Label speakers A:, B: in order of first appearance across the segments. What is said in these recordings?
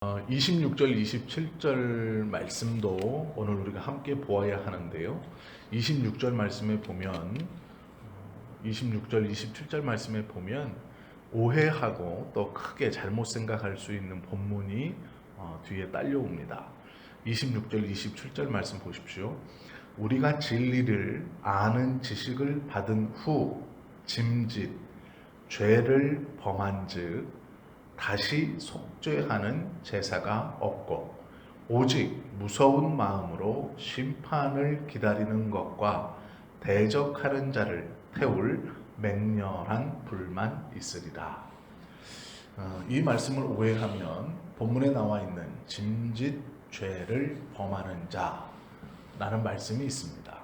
A: 26절, 27절 말씀도 오늘 우리가 함께 보아야 하는데요. 26절 말씀에 보면 26절, 27절 말씀에 보면 오해하고 또 크게 잘못 생각할 수 있는 본문이 뒤에 딸려옵니다. 26절, 27절 말씀 보십시오. 우리가 진리를 아는 지식을 받은 후 짐짓 죄를 범한즉 다시 속죄하는 제사가 없고 오직 무서운 마음으로 심판을 기다리는 것과 대적하는 자를 태울 맹렬한 불만 있으리라. 이 말씀을 오해하면 본문에 나와 있는 짐짓 죄를 범하는 자라는 말씀이 있습니다.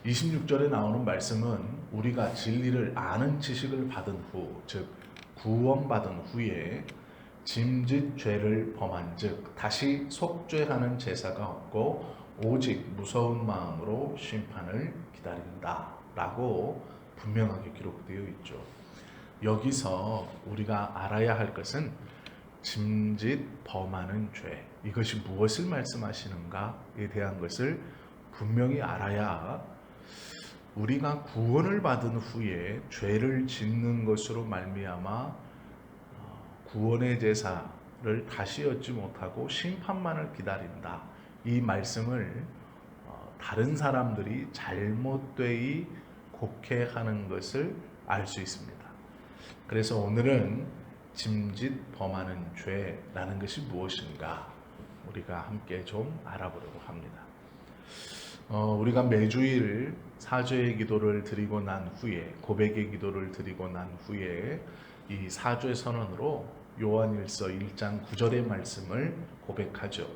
A: 26절에 나오는 말씀은 우리가 진리를 아는 지식을 받은 후, 즉 구원받은 후에 짐짓 죄를 범한 즉 다시 속죄하는 제사가 없고 오직 무서운 마음으로 심판을 기다린다 라고 분명하게 기록되어 있죠. 여기서 우리가 알아야 할 것은 짐짓 범하는 죄, 이것이 무엇을 말씀하시는가에 대한 것을 분명히 알아야 우리가 구원을 받은 후에 죄를 짓는 것으로 말미암아 구원의 제사를 다시 얻지 못하고 심판만을 기다린다. 이 말씀을 다른 사람들이 잘못되이 곡해하는 것을 알 수 있습니다. 그래서 오늘은 짐짓 범하는 죄라는 것이 무엇인가 우리가 함께 좀 알아보려고 합니다. 우리가 매주일 사죄의 기도를 드리고 난 후에, 고백의 기도를 드리고 난 후에 이 사죄 선언으로 요한일서 1장 9절의 말씀을 고백하죠.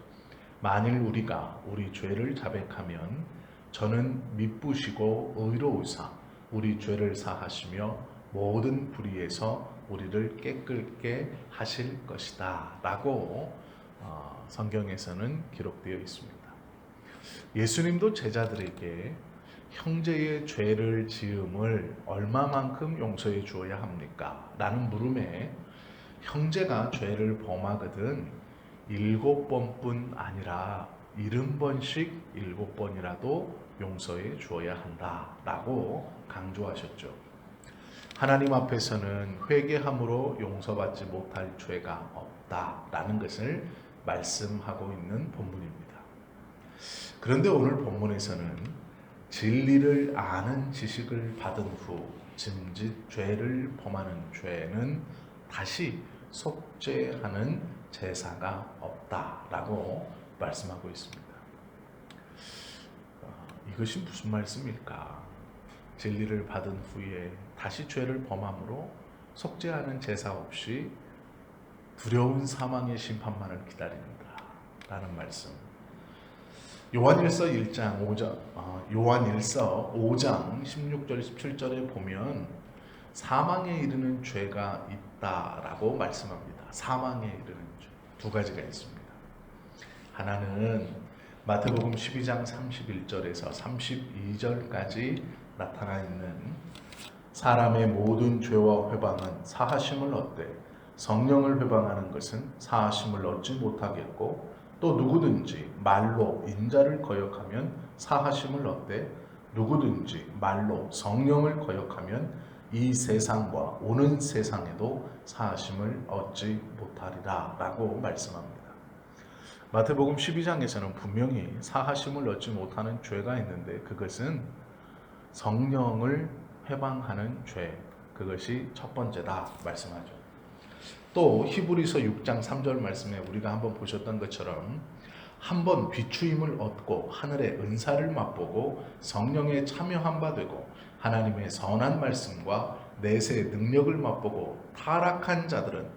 A: 만일 우리가 우리 죄를 자백하면 저는 미쁘시고 의로우사 우리 죄를 사하시며 모든 불의에서 우리를 깨끗게 하실 것이다 라고 성경에서는 기록되어 있습니다. 예수님도 제자들에게 형제의 죄를 지음을 얼마만큼 용서해 주어야 합니까? 라는 물음에 형제가 죄를 범하거든 7번뿐 아니라 70번씩 7번이라도 용서해 주어야 한다 라고 강조하셨죠. 하나님 앞에서는 회개함으로 용서받지 못할 죄가 없다 라는 것을 말씀하고 있는 본문입니다. 그런데 오늘 본문에서는 진리를 아는 지식을 받은 후 짐짓 죄를 범하는 죄는 다시 속죄하는 제사가 없다라고 말씀하고 있습니다. 이것이 무슨 말씀일까? 진리를 받은 후에 다시 죄를 범함으로 속죄하는 제사 없이 두려운 사망의 심판만을 기다린다라는 말씀. 요한일서 5장 16절 17절에 보면 사망에 이르는 죄가 있다라고 말씀합니다. 사망에 이르는 죄 두 가지가 있습니다. 하나는 마태복음 12장 31절에서 32절까지 나타나 있는 사람의 모든 죄와 회방은 사하심을 얻되 성령을 회방하는 것은 사하심을 얻지 못하겠고 또 누구든지 말로 인자를 거역하면 사하심을 얻되 누구든지 말로 성령을 거역하면 이 세상과 오는 세상에도 사하심을 얻지 못하리라 라고 말씀합니다. 마태복음 12장에서는 분명히 사하심을 얻지 못하는 죄가 있는데 그것은 성령을 회방하는 죄, 그것이 첫 번째다 말씀하죠. 또 히브리서 6장 3절 말씀에 우리가 한번 보셨던 것처럼 한번 비추임을 얻고 하늘의 은사를 맛보고 성령에 참여한 바 되고 하나님의 선한 말씀과 내세의 능력을 맛보고 타락한 자들은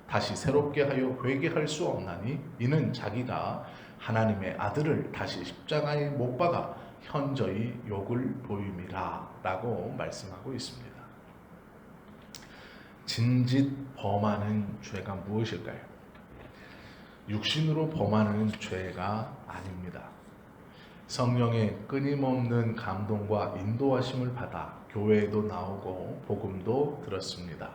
A: 다시 새롭게 하여 회개할 수 없나니 이는 자기가 하나님의 아들을 다시 십자가에 못 박아 현저히 욕을 보임이라 라고 말씀하고 있습니다. 짐짓 범하는 죄가 무엇일까요? 육신으로 범하는 죄가 아닙니다. 성령의 끊임없는 감동과 인도하심을 받아 교회에도 나오고 복음도 들었습니다.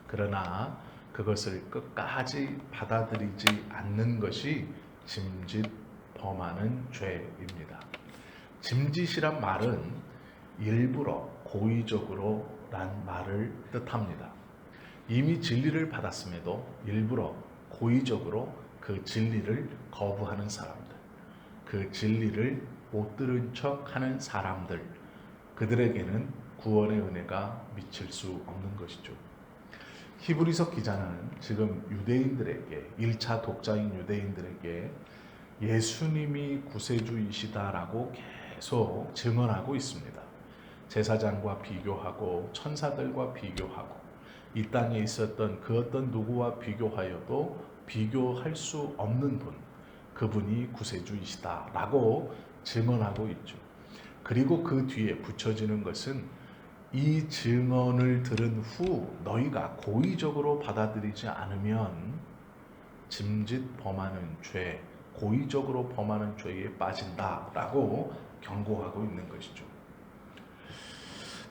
A: 그러나 그것을 끝까지 받아들이지 않는 것이 짐짓 범하는 죄입니다. 짐짓이란 말은 일부러 고의적으로 란 말을 뜻합니다. 이미 진리를 받았음에도 일부러 고의적으로 그 진리를 거부하는 사람들, 그 진리를 못 들은 척 하는 사람들, 그들에게는 구원의 은혜가 미칠 수 없는 것이죠. 히브리서 기자는 지금 유대인들에게, 1차 독자인 유대인들에게 예수님이 구세주이시다라고 계속 증언하고 있습니다. 제사장과 비교하고 천사들과 비교하고 이 땅에 있었던 그 어떤 누구와 비교하여도 비교할 수 없는 분, 그분이 구세주이시다라고 증언하고 있죠. 그리고 그 뒤에 붙여지는 것은 이 증언을 들은 후 너희가 고의적으로 받아들이지 않으면 짐짓 범하는 죄, 고의적으로 범하는 죄에 빠진다라고 경고하고 있는 것이죠.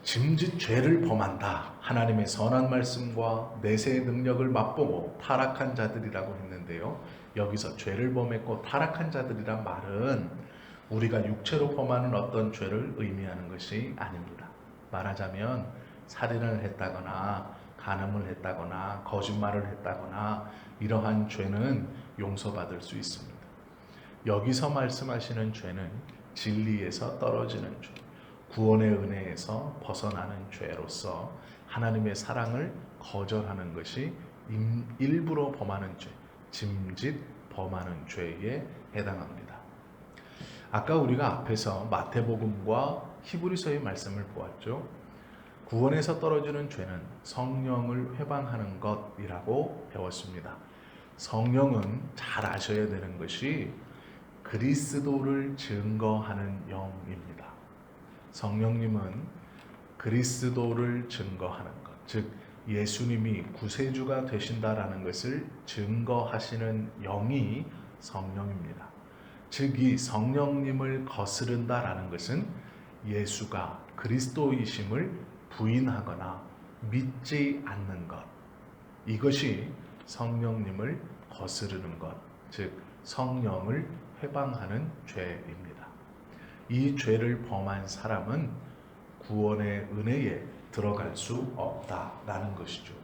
A: 짐짓 죄를 범한다. 하나님의 선한 말씀과 내세의 능력을 맛보고 타락한 자들이라고 했는데요. 여기서 죄를 범했고 타락한 자들이란 말은 우리가 육체로 범하는 어떤 죄를 의미하는 것이 아닙니다. 말하자면 살인을 했다거나 간음을 했다거나 거짓말을 했다거나 이러한 죄는 용서받을 수 있습니다. 여기서 말씀하시는 죄는 진리에서 떨어지는 죄, 구원의 은혜에서 벗어나는 죄로서 하나님의 사랑을 거절하는 것이 일부러 범하는 죄, 짐짓 범하는 죄에 해당합니다. 아까 우리가 앞에서 마태복음과 히브리서의 말씀을 보았죠. 구원에서 떨어지는 죄는 성령을 회방하는 것이라고 배웠습니다. 성령은 잘 아셔야 되는 것이 그리스도를 증거하는 영입니다. 성령님은 그리스도를 증거하는 것, 즉 예수님이 구세주가 되신다라는 것을 증거하시는 영이 성령입니다. 즉 이 성령님을 거스른다라는 것은 예수가 그리스도이심을 부인하거나 믿지 않는 것, 이것이 성령님을 거스르는 것, 즉 성령을 회방하는 죄입니다. 이 죄를 범한 사람은 구원의 은혜에 들어갈 수 없다라는 것이죠.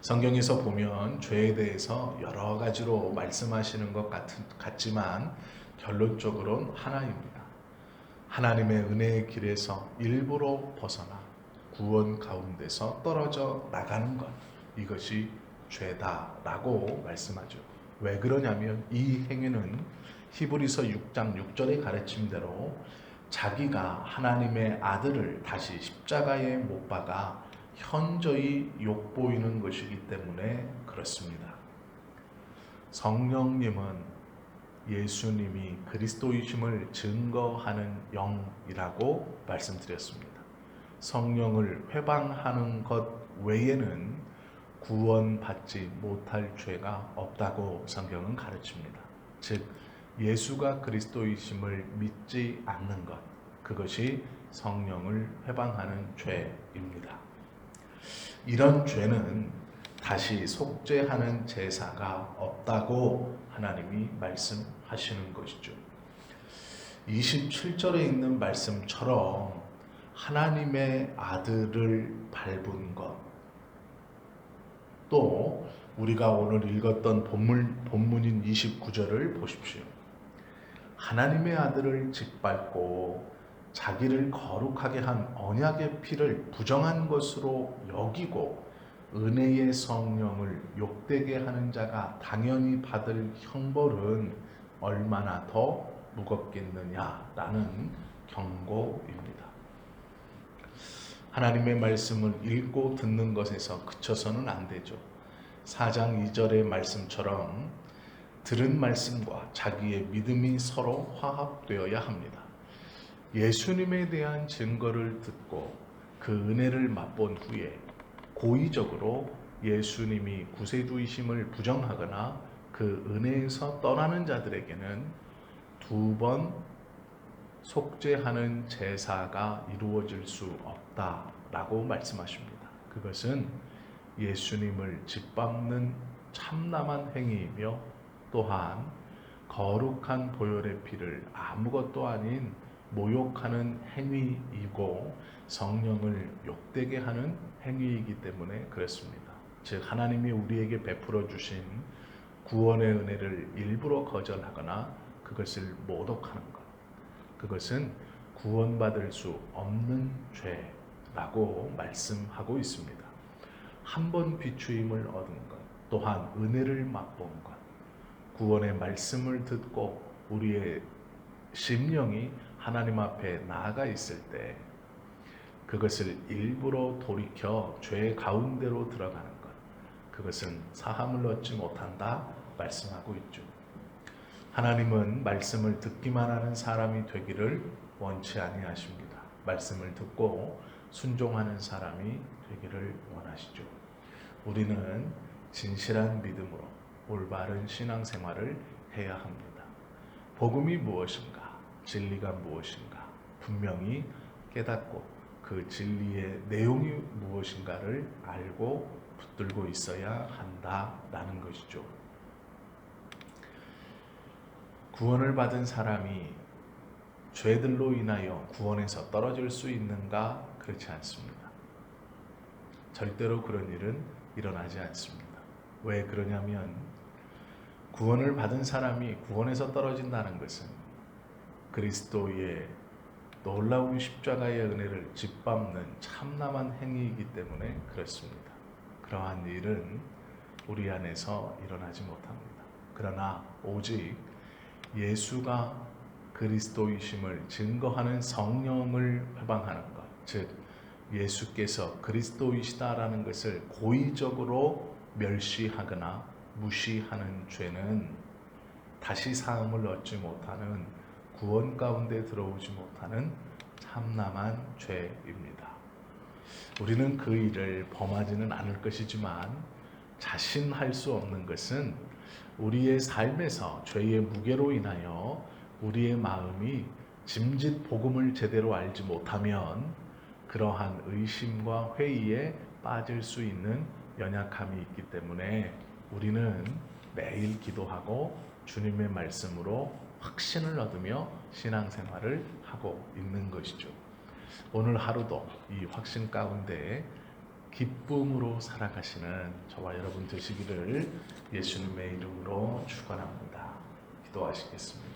A: 성경에서 보면 죄에 대해서 여러 가지로 말씀하시는 것 같지만 결론적으로는 하나입니다. 하나님의 은혜의 길에서 일부러 벗어나 구원 가운데서 떨어져 나가는 것, 이것이 죄다라고 말씀하죠. 왜 그러냐면 이 행위는 히브리서 6장 6절의 가르침대로 자기가 하나님의 아들을 다시 십자가에 못 박아 현저히 욕보이는 것이기 때문에 그렇습니다. 성령님은 예수님이 그리스도이심을 증거하는 영이라고 말씀드렸습니다. 성령을 회방하는 것 외에는 구원받지 못할 죄가 없다고 성경은 가르칩니다. 즉 예수가 그리스도이심을 믿지 않는 것, 그것이 성령을 회방하는 죄입니다. 이런 죄는 다시 속죄하는 제사가 없다고 하나님이 말씀하시는 것이죠. 27절에 있는 말씀처럼 하나님의 아들을 밟은 것, 또 우리가 오늘 읽었던 본문인 29절을 보십시오. 하나님의 아들을 짓밟고 자기를 거룩하게 한 언약의 피를 부정한 것으로 여기고 은혜의 성령을 욕되게 하는 자가 당연히 받을 형벌은 얼마나 더 무겁겠느냐라는 경고입니다. 하나님의 말씀을 읽고 듣는 것에서 그쳐서는 안 되죠. 4장 2절의 말씀처럼 들은 말씀과 자기의 믿음이 서로 화합되어야 합니다. 예수님에 대한 증거를 듣고 그 은혜를 맛본 후에 고의적으로 예수님이 구세주이심을 부정하거나 그 은혜에서 떠나는 자들에게는 2번 속죄하는 제사가 이루어질 수 없다라고 말씀하십니다. 그것은 예수님을 짓밟는 참남한 행위이며 또한 거룩한 보혈의 피를 아무것도 아닌 모욕하는 행위이고 성령을 욕되게 하는 행위이기 때문에 그렇습니다. 즉 하나님이 우리에게 베풀어 주신 구원의 은혜를 일부러 거절하거나 그것을 모독하는 것, 그것은 구원받을 수 없는 죄라고 말씀하고 있습니다. 한 번 비추임을 얻은 것, 또한 은혜를 맛본 것, 구원의 말씀을 듣고 우리의 심령이 하나님 앞에 나아가 있을 때 그것을 일부러 돌이켜 죄 가운데로 들어가는 것, 그것은 사함을 얻지 못한다 말씀하고 있죠. 하나님은 말씀을 듣기만 하는 사람이 되기를 원치 아니하십니다. 말씀을 듣고 순종하는 사람이 되기를 원하시죠. 우리는 진실한 믿음으로 올바른 신앙생활을 해야 합니다. 복음이 무엇인가, 진리가 무엇인가 분명히 깨닫고 그 진리의 내용이 무엇인가를 알고 붙들고 있어야 한다라는 것이죠. 구원을 받은 사람이 죄들로 인하여 구원에서 떨어질 수 있는가? 그렇지 않습니다. 절대로 그런 일은 일어나지 않습니다. 왜 그러냐면 구원을 받은 사람이 구원에서 떨어진다는 것은 그리스도의 놀라운 십자가의 은혜를 짓밟는 참남한 행위이기 때문에 그렇습니다. 그러한 일은 우리 안에서 일어나지 못합니다. 그러나 오직 예수가 그리스도이심을 증거하는 성령을 회방하는 것, 즉 예수께서 그리스도이시다라는 것을 고의적으로 멸시하거나 무시하는 죄는 다시 사함을 얻지 못하는, 구원 가운데 들어오지 못하는 참남한 죄입니다. 우리는 그 일을 범하지는 않을 것이지만 자신할 수 없는 것은 우리의 삶에서 죄의 무게로 인하여 우리의 마음이 짐짓 복음을 제대로 알지 못하면 그러한 의심과 회의에 빠질 수 있는 연약함이 있기 때문에 우리는 매일 기도하고 주님의 말씀으로 확신을 얻으며 신앙생활을 하고 있는 것이죠. 오늘 하루도 이 확신 가운데 기쁨으로 살아가시는 저와 여러분 되시기를 예수님의 이름으로 축원합니다. 기도하시겠습니다.